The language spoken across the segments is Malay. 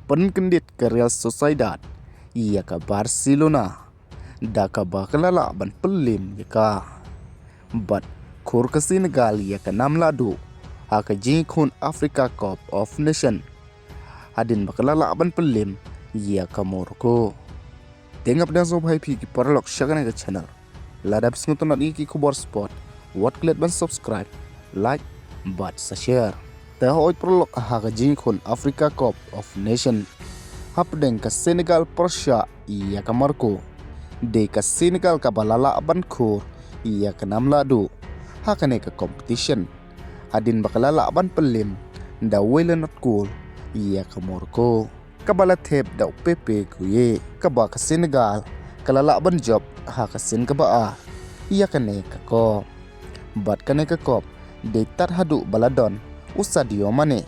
penkendit ke Real Sociedad, ia ke Barcelona, da ke bakalala ban pelim ka. Bat kur ke Senegal ia ke 6 ladu, ha ke jingkun Africa Cup of Nation. Adin bakalala ban pelim ia ke Morocco. Tengap dan sob hai pi ki parlok syagana ke channel. Lada bisngutan ki kubor sport. Wat klet ban subscribe, like, bat sa share. Tahoy prolog ha jingkun Africa Cup of Nation. Hapdeng ke Senegal Persya ia ke Maroko. De ke Senegal ke balala ban kur ia ke 6 ladu. Hakane ke competition. Adin bakalala ban pelim da Wayland Cool ia ke Maroko. Kabala tep da Pepe kuye kaba ke Senegal kalala ban job ha ke Sen ke ba ia kane ke kop. Bat kane ke kop de tat hadu baladon Sadio Mane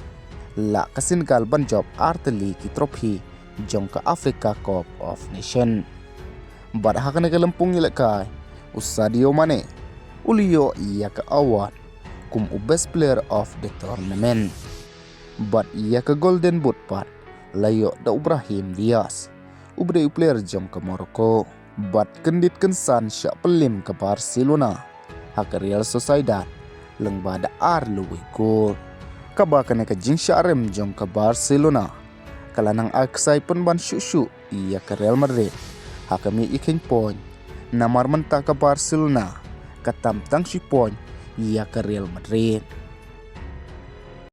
la ke Senegal ban job arteli ki trofi jong ke Africa Cup of Nation. Bat hakane ke lempung ilakai Sadio Mane ulio ia ke award kum best player of the tournament. Bat ia ke golden boot pat layo da Ibrahim Diaz ubre player jong ke Morocco. Bat kendit kensan syak pelim ke Barcelona ha ke Real Sociedad lengba da Luwe gol. Kaba kene ke jing syarem jong ke Barcelona kalanang aksai pun ban syuk ia ke Real Madrid ha kami iking point namar mentah ke Barcelona katam tang si point ia ke Real Madrid.